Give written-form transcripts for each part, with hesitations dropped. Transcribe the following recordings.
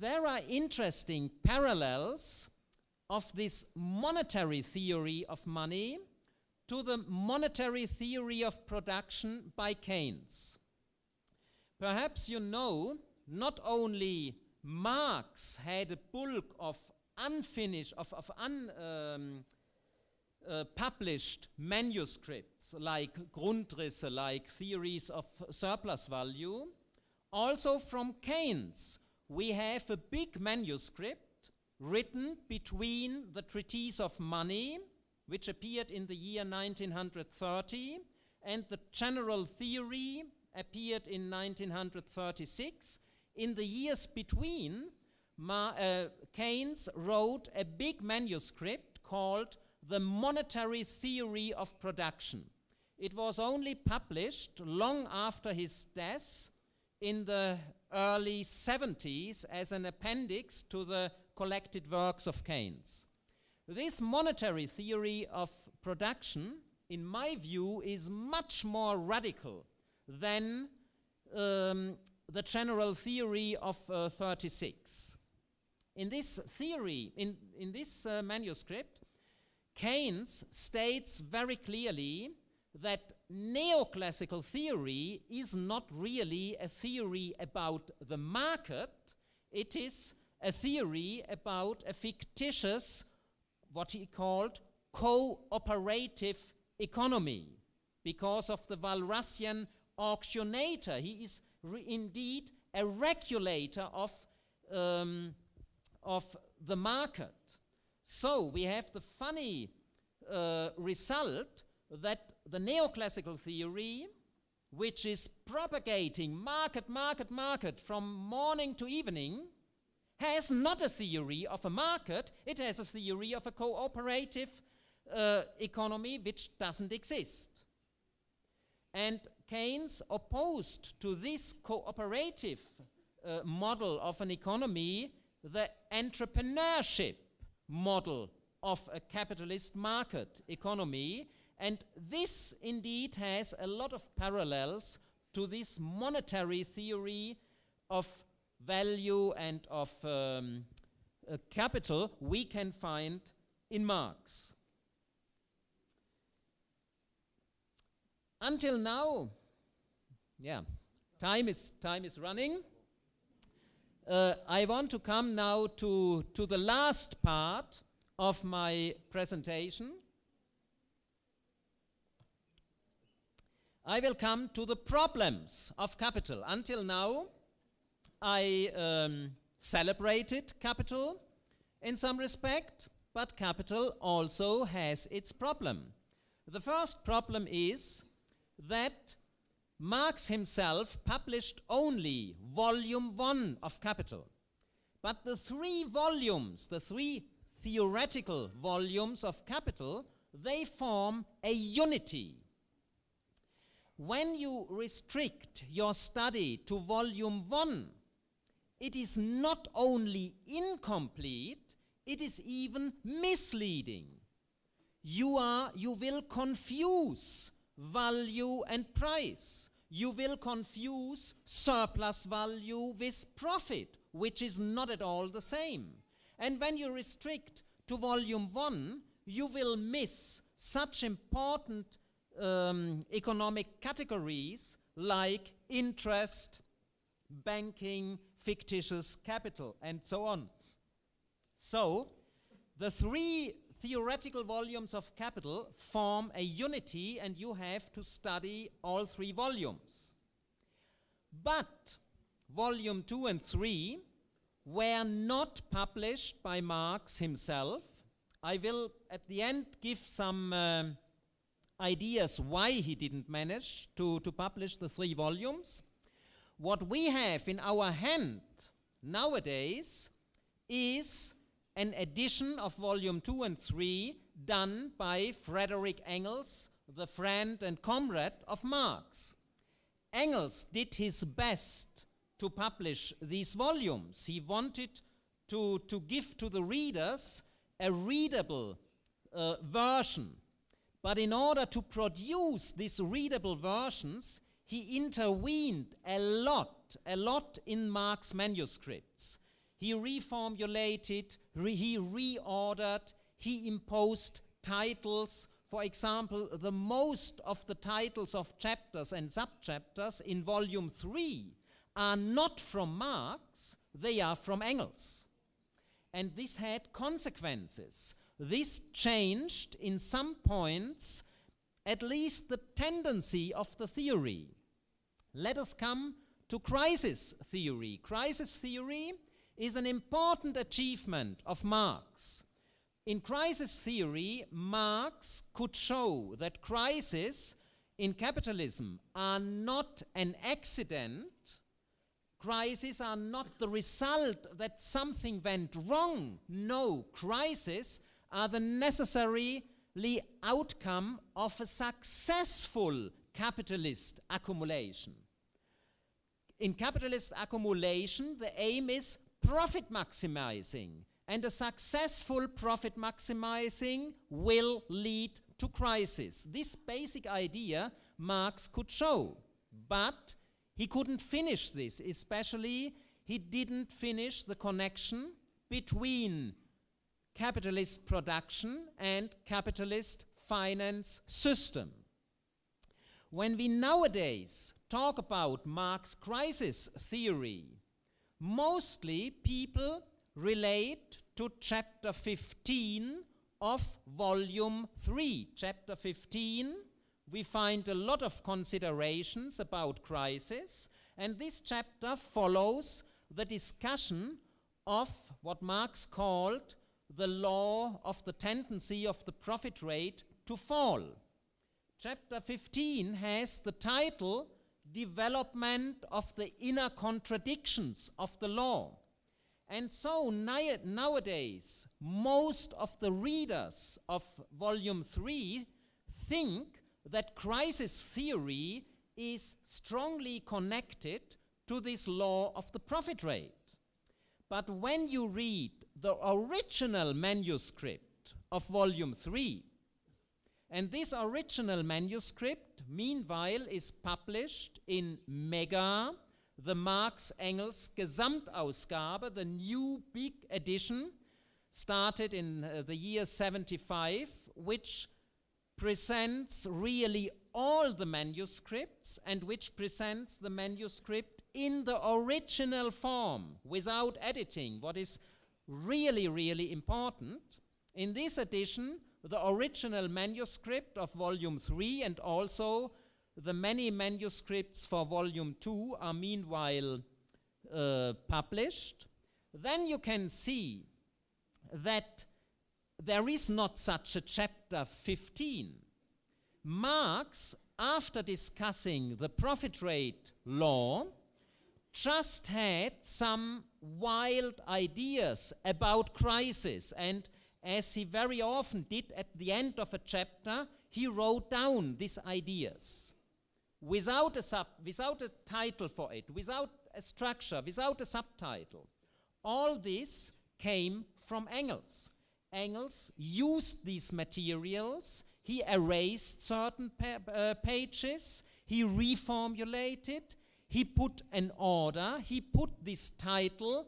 there are interesting parallels of this monetary theory of money to the monetary theory of production by Keynes. Perhaps you know, not only Marx had a bulk of unfinished, published manuscripts like Grundrisse, like theories of surplus value. Also from Keynes, we have a big manuscript written between the Treatise of Money, which appeared in the year 1930, and the General Theory appeared in 1936. In the years between, Keynes wrote a big manuscript called The Monetary Theory of Production. It was only published long after his death in the early 70s as an appendix to the collected works of Keynes. This monetary theory of production, in my view, is much more radical than the general theory of 36. In this theory, in this manuscript, Keynes states very clearly that neoclassical theory is not really a theory about the market, it is a theory about a fictitious, what he called, cooperative economy. Because of the Walrasian auctionator, he is indeed a regulator of the market. So we have the funny result that the neoclassical theory, which is propagating market, market, market from morning to evening, has not a theory of a market, it has a theory of a cooperative economy which doesn't exist. And Keynes opposed to this cooperative model of an economy the entrepreneurship model of a capitalist market economy, and this indeed has a lot of parallels to this monetary theory of value and of capital we can find in Marx. Until now, time is running. I want to come now to the last part of my presentation. I will come to the problems of capital. Until now, I celebrated capital in some respect, but capital also has its problem. The first problem is that Marx himself published only volume 1 of Capital. But the 3 volumes, the 3 theoretical volumes of Capital, they form a unity. When you restrict your study to volume 1, it is not only incomplete, it is even misleading. You will confuse value and price. You will confuse surplus value with profit, which is not at all the same. And when you restrict to volume 1, you will miss such important economic categories like interest, banking, fictitious capital, and so on. So, the 3 theoretical volumes of Capital form a unity, and you have to study all 3 volumes. But volume 2 and 3 were not published by Marx himself. I will at the end give some ideas why he didn't manage to publish the 3 volumes. What we have in our hand nowadays is an edition of volume 2 and 3 done by Friedrich Engels, the friend and comrade of Marx. Engels did his best to publish these volumes. He wanted to give to the readers a readable version. But in order to produce these readable versions, he intervened a lot in Marx manuscripts. he reformulated, he reordered, he imposed titles. For example, the most of the titles of chapters and subchapters in volume 3 are not from Marx, they are from Engels. And this had consequences. This changed in some points at least the tendency of the theory. Let us come to crisis theory. Crisis theory is an important achievement of Marx. In crisis theory, Marx could show that crises in capitalism are not an accident. Crises are not the result that something went wrong. No, crises are the necessary outcome of a successful capitalist accumulation. In capitalist accumulation, the aim is profit maximizing, and a successful profit maximizing will lead to crisis. This basic idea Marx could show, but he couldn't finish this, especially he didn't finish the connection between capitalist production and capitalist finance system. When we nowadays talk about Marx crisis theory, mostly people relate to chapter 15 of volume 3. Chapter 15, we find a lot of considerations about crisis, and this chapter follows the discussion of what Marx called the law of the tendency of the profit rate to fall. Chapter 15 has the title Development of the Inner Contradictions of the Law. And so nowadays, most of the readers of volume 3 think that crisis theory is strongly connected to this law of the profit rate. But when you read the original manuscript of volume 3, and this original manuscript, meanwhile, is published in Mega, the Marx-Engels Gesamtausgabe, the new big edition, started in the year 75, which presents really all the manuscripts and which presents the manuscript in the original form, without editing, what is really, really important. In this edition, the original manuscript of volume 3 and also the many manuscripts for volume 2 are meanwhile published. Then you can see that there is not such a chapter 15. Marx, after discussing the profit rate law, just had some wild ideas about crisis, and as he very often did at the end of a chapter, he wrote down these ideas without a title for it, without a structure, without a subtitle. All this came from Engels. Engels used these materials, he erased certain pages, he reformulated, he put an order, he put this title,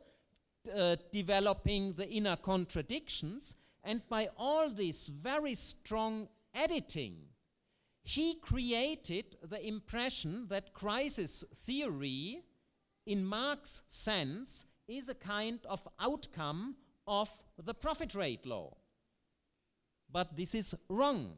Developing the Inner Contradictions, and by all this very strong editing, he created the impression that crisis theory, in Marx's sense, is a kind of outcome of the profit rate law. But this is wrong.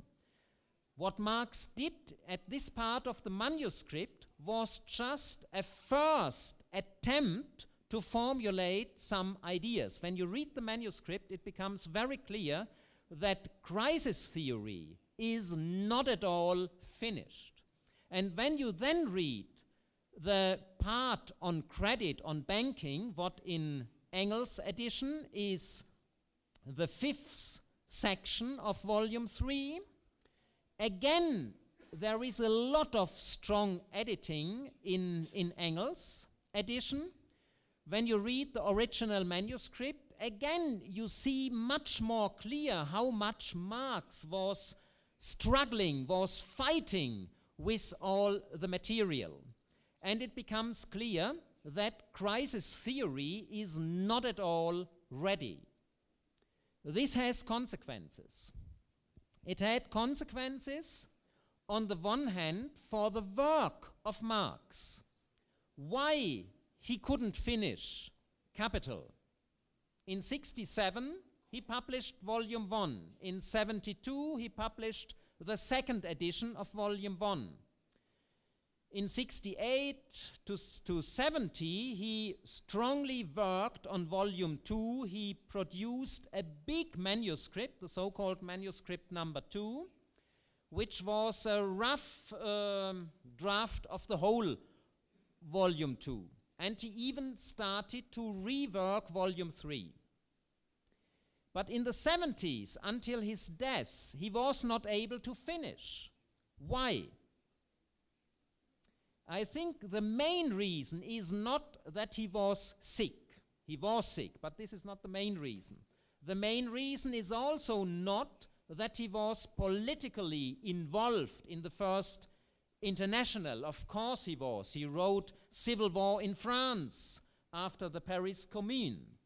What Marx did at this part of the manuscript was just a first attempt to formulate some ideas. When you read the manuscript, it becomes very clear that crisis theory is not at all finished. And when you then read the part on credit, on banking, what in Engels' edition is the 5th section of volume 3, again, there is a lot of strong editing in Engels' edition. When you read the original manuscript, again, you see much more clear how much Marx was struggling, was fighting with all the material. And it becomes clear that crisis theory is not at all ready. This has consequences. It had consequences, on the one hand, for the work of Marx. Why he couldn't finish Capital. In 1967, he published Volume 1. In 1972, he published the second edition of Volume 1. In 1968 to 1970, he strongly worked on Volume 2. He produced a big manuscript, the so-called manuscript number 2, which was a rough draft of the whole Volume 2. And he even started to rework Volume 3. But in the 70s, until his death, he was not able to finish. Why? I think the main reason is not that he was sick. He was sick, but this is not the main reason. The main reason is also not that he was politically involved in the First International. Of course he was. He wrote Civil War in France after the Paris Commune.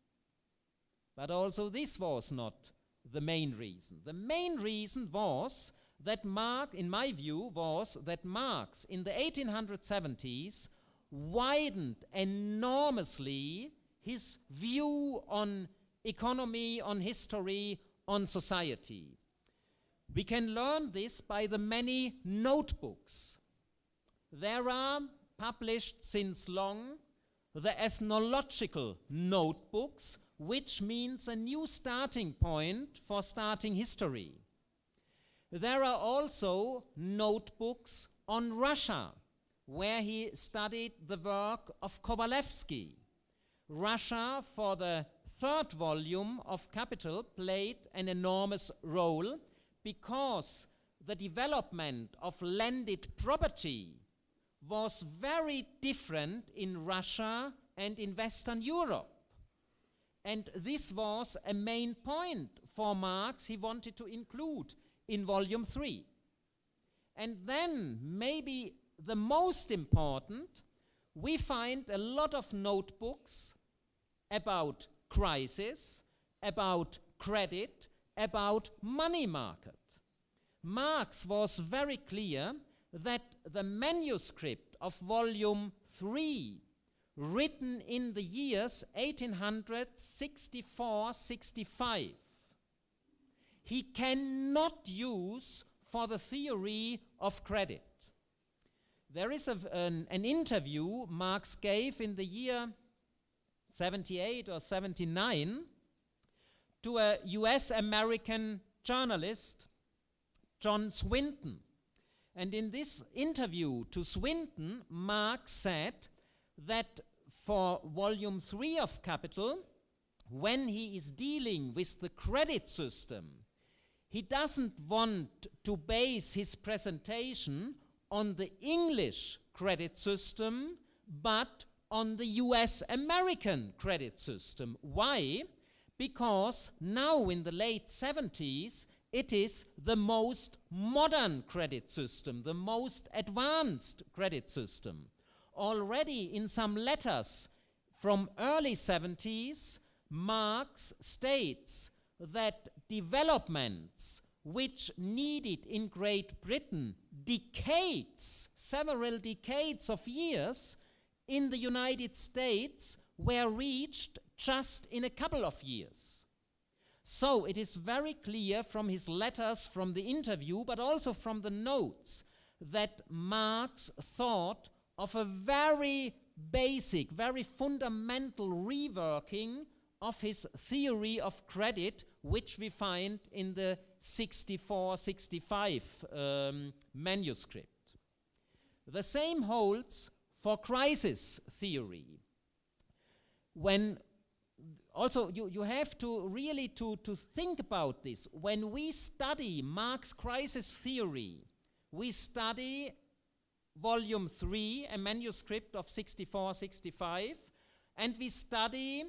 But also this was not the main reason. The main reason was that Marx, in my view, was that Marx in the 1870s widened enormously his view on economy, on history, on society. We can learn this by the many notebooks. There are published since long the ethnological notebooks, which means a new starting point for starting history. There are also notebooks on Russia, where he studied the work of Kovalevsky. Russia, for the third volume of Capital, played an enormous role because the development of landed property was very different in Russia and in Western Europe. And this was a main point for Marx he wanted to include in Volume 3. And then, maybe the most important, we find a lot of notebooks about crisis, about credit, about money market. Marx was very clear that the manuscript of Volume 3, written in the years 1864-65, he cannot use for the theory of credit. There is an interview Marx gave in the year 78 or 79 to a US-American journalist, John Swinton. And in this interview to Swinton, Marx said that for Volume 3 of Capital, when he is dealing with the credit system, he doesn't want to base his presentation on the English credit system, but on the US-American credit system. Why? Because now in the late 70s, it is the most modern credit system, the most advanced credit system. Already in some letters from early 70s, Marx states that developments which needed in Great Britain decades, several decades of years, in the United States were reached just in a couple of years. So it is very clear from his letters, from the interview, but also from the notes, that Marx thought of a very basic, very fundamental reworking of his theory of credit, which we find in the 64-65 manuscript. The same holds for crisis theory. When also you have to really to think about this. When we study Marx crisis theory, we study Volume 3, a manuscript of 64-65, and we study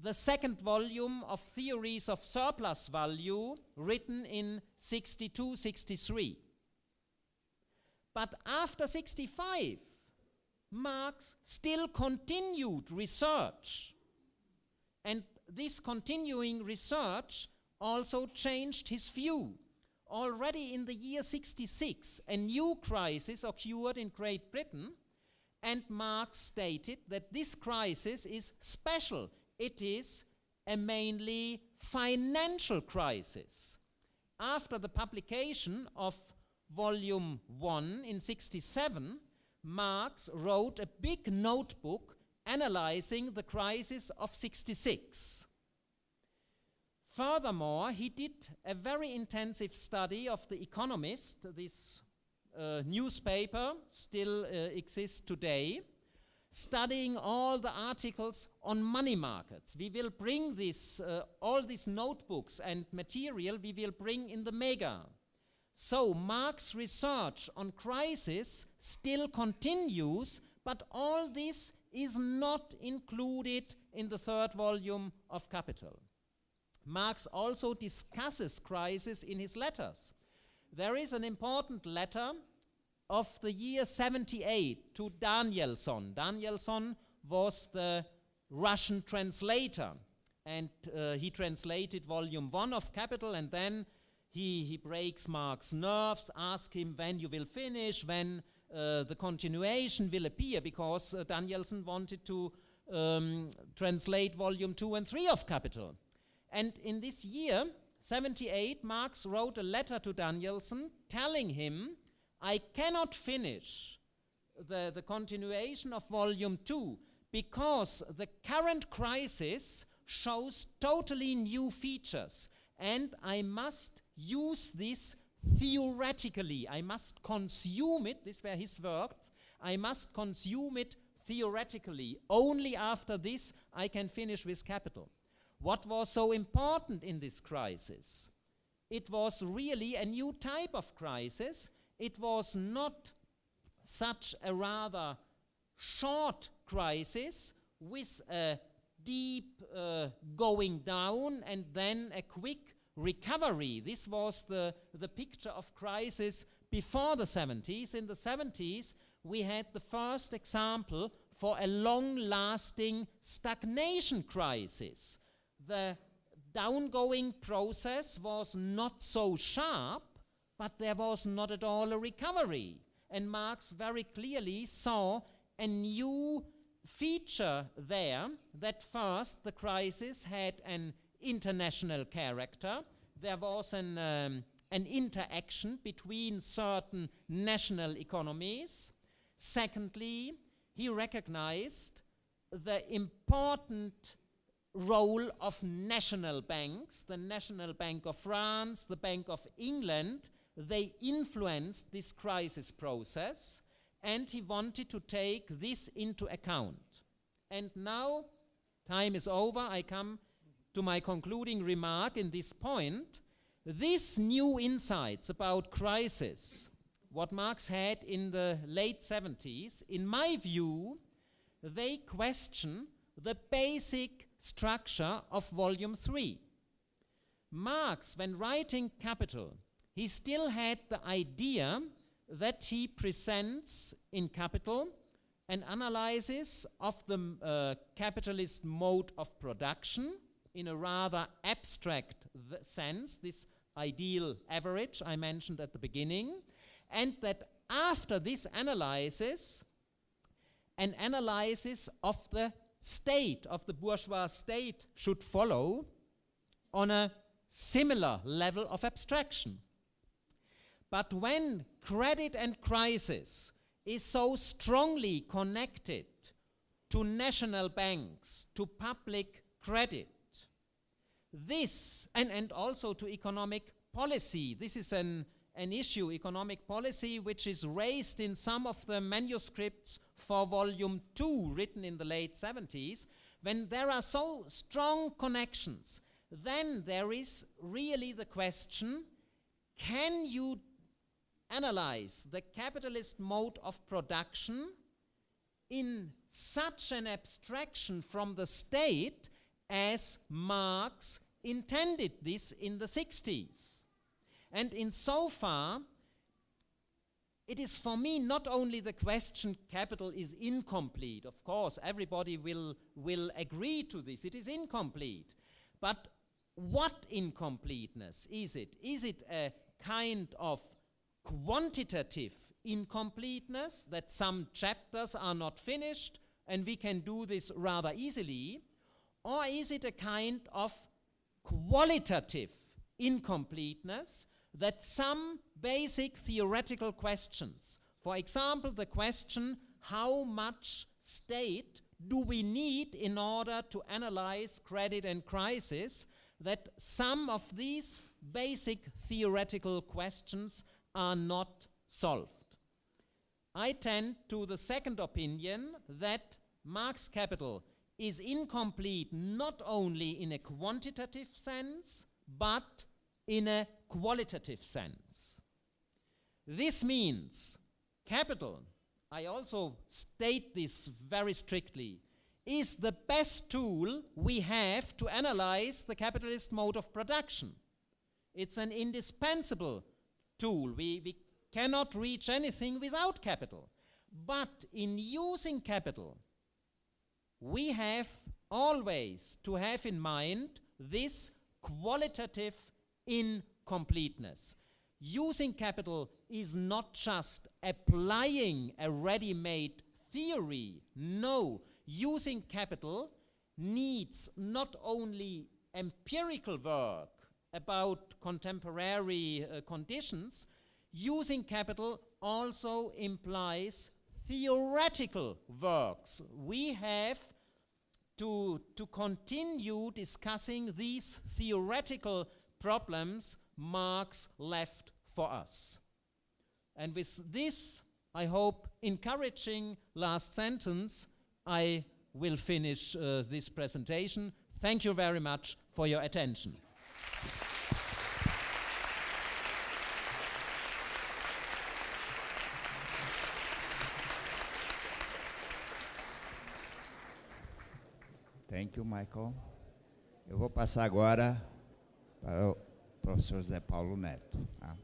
the second volume of Theories of Surplus Value, written in 62-63. But after 65, Marx still continued research. And this continuing research also changed his view. Already in the year 1966, a new crisis occurred in Great Britain, and Marx stated that this crisis is special. It is a mainly financial crisis. After the publication of Volume 1 in 1967, Marx wrote a big notebook analyzing the crisis of 1966. Furthermore, he did a very intensive study of The Economist. This newspaper still exists today, studying all the articles on money markets. We will bring this, all these notebooks and material we will bring in the mega. So Marx's research on crisis still continues, but all this is not included in the third volume of Capital. Marx also discusses crisis in his letters. There is an important letter of the year 1978 to Danielson. Danielson was the Russian translator, and he translated volume 1 of Capital, and then he breaks Marx's nerves, asks him when you will finish, when the continuation will appear, because Danielson wanted to translate volume 2 and 3 of Capital. And in this year, 1978, Marx wrote a letter to Danielson telling him, I cannot finish the continuation of volume 2 because the current crisis shows totally new features, and I must use this theoretically. I must consume it, these were his words, I must consume it theoretically. Only after this I can finish with Capital. What was so important in this crisis? It was really a new type of crisis. It was not such a rather short crisis with a deep going down and then a quick recovery. This was the picture of crisis before the 70s. In the 70s, we had the first example for a long-lasting stagnation crisis. The downgoing process was not so sharp, but there was not at all a recovery. And Marx very clearly saw a new feature there, that first the crisis had an international character. There was an interaction between certain national economies. Secondly, he recognized the important role of national banks. The National Bank of France, the Bank of England, they influenced this crisis process, and he wanted to take this into account. And now, time is over, I come to my concluding remark in this point. These new insights about crisis, what Marx had in the late 70s, in my view, they question the basic structure of volume 3. Marx, when writing Capital, he still had the idea that he presents in Capital an analysis of the capitalist mode of production in a rather abstract sense, this ideal average I mentioned at the beginning, and that after this analysis, an analysis of the state, of the bourgeois state, should follow on a similar level of abstraction. But when credit and crisis is so strongly connected to national banks, to public credit, this, and also to economic policy, this is an issue, economic policy, which is raised in some of the manuscripts for volume 2, written in the late 70s. When there are so strong connections, then there is really the question, can you analyze the capitalist mode of production in such an abstraction from the state as Marx intended this in the 60s? And insofar, it is for me not only the question capital is incomplete. Of course, everybody will agree to this. It is incomplete. But what incompleteness is it? Is it a kind of quantitative incompleteness, that some chapters are not finished and we can do this rather easily? Or is it a kind of qualitative incompleteness, that some basic theoretical questions, for example, the question, how much state do we need in order to analyze credit and crisis, that some of these basic theoretical questions are not solved? I tend to the second opinion, that Marx Capital is incomplete not only in a quantitative sense, but in a qualitative sense. This means capital, I also state this very strictly, is the best tool we have to analyze the capitalist mode of production. It's an indispensable tool. We cannot reach anything without capital. But in using capital, we have always to have in mind this qualitative incompleteness. Using capital is not just applying a ready-made theory. No, using capital needs not only empirical work about contemporary conditions. Using capital also implies theoretical works. We have to continue discussing these theoretical problems Marx left for us. And with this, I hope, encouraging last sentence, I will finish this presentation. Thank you very much for your attention. Thank you, Michael. Eu vou passar agora para o professor José Paulo Netto. Tá?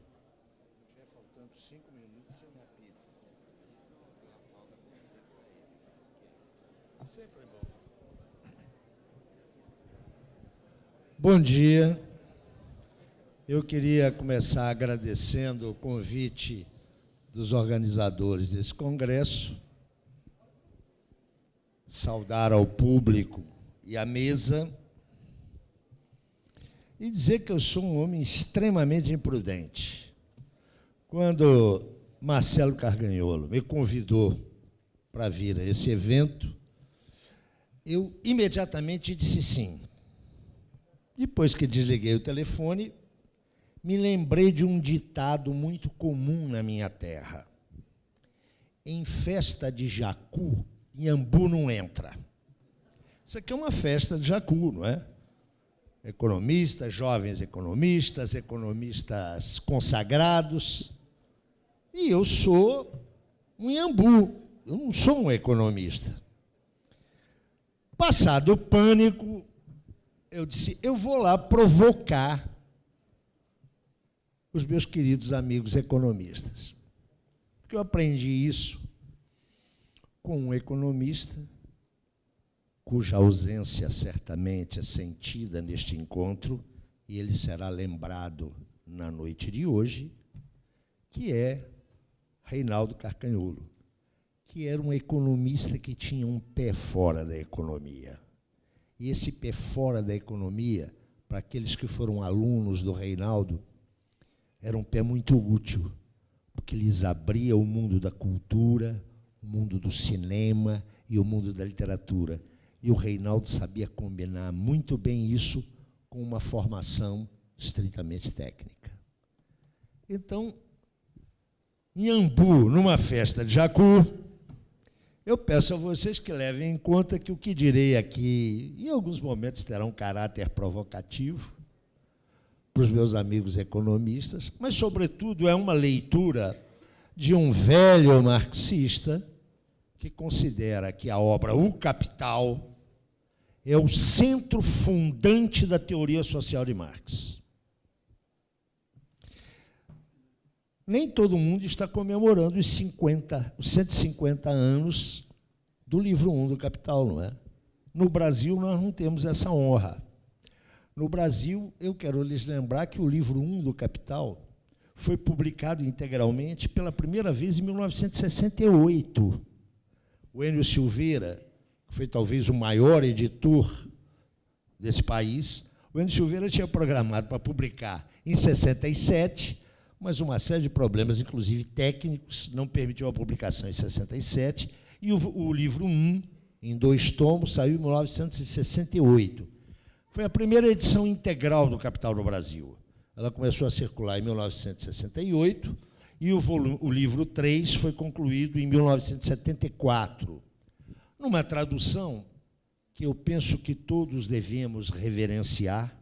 Faltando 5 minutos, você me apita. Sempre é bom. Bom dia. Eu queria começar agradecendo o convite dos organizadores desse congresso, saudar ao público e à mesa, e dizer que eu sou um homem extremamente imprudente. Quando Marcelo Carganholo me convidou para vir a esse evento, eu imediatamente disse sim. Depois que desliguei o telefone, me lembrei de um ditado muito comum na minha terra. Em festa de jacu, Iambu não entra. Isso aqui é uma festa de jacu, não é? Economistas, jovens economistas, economistas consagrados. E eu sou um Iambu, eu não sou um economista. Passado o pânico, eu disse, eu vou lá provocar os meus queridos amigos economistas. Porque eu aprendi isso com um economista, cuja ausência certamente é sentida neste encontro, e ele será lembrado na noite de hoje, que é Reinaldo Carcanholo, que era um economista que tinha um pé fora da economia. E esse pé fora da economia, para aqueles que foram alunos do Reinaldo, era um pé muito útil, porque lhes abria o mundo da cultura, o mundo do cinema e o mundo da literatura. E o Reinaldo sabia combinar muito bem isso com uma formação estritamente técnica. Então, em Iambu, numa festa de jacu, eu peço a vocês que levem em conta que o que direi aqui, em alguns momentos, terá um caráter provocativo para os meus amigos economistas, mas, sobretudo, é uma leitura de um velho marxista que considera que a obra O Capital é o centro fundante da teoria social de Marx. nem todo mundo está comemorando os 150 anos do livro I do Capital, não é? No Brasil, nós não temos essa honra. No Brasil, eu quero lhes lembrar que o livro I do Capital foi publicado integralmente pela primeira vez em 1968. O Enio Silveira, que foi talvez o maior editor desse país, o Enio Silveira tinha programado para publicar em 67, mas uma série de problemas, inclusive técnicos, não permitiu a publicação em 67, e o livro I, em 2 tomos, saiu em 1968. Foi a primeira edição integral do Capital no Brasil. Ela começou a circular em 1968, e o livro 3 foi concluído em 1974. Numa tradução que eu penso que todos devemos reverenciar,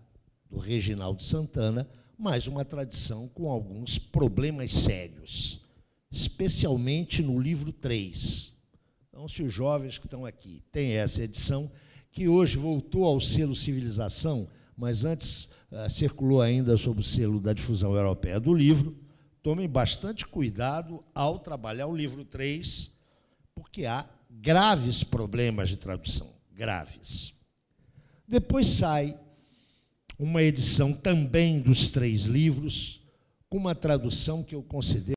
do Reginaldo Santana, mas uma tradição com alguns problemas sérios, especialmente no livro 3. Então, se os jovens que estão aqui têm essa edição, que hoje voltou ao selo Civilização, mas antes circulou ainda sob o selo da difusão europeia do livro, tomem bastante cuidado ao trabalhar o livro 3, porque há graves problemas de tradução, graves. Depois sai uma edição também dos 3 livros, com uma tradução que eu considero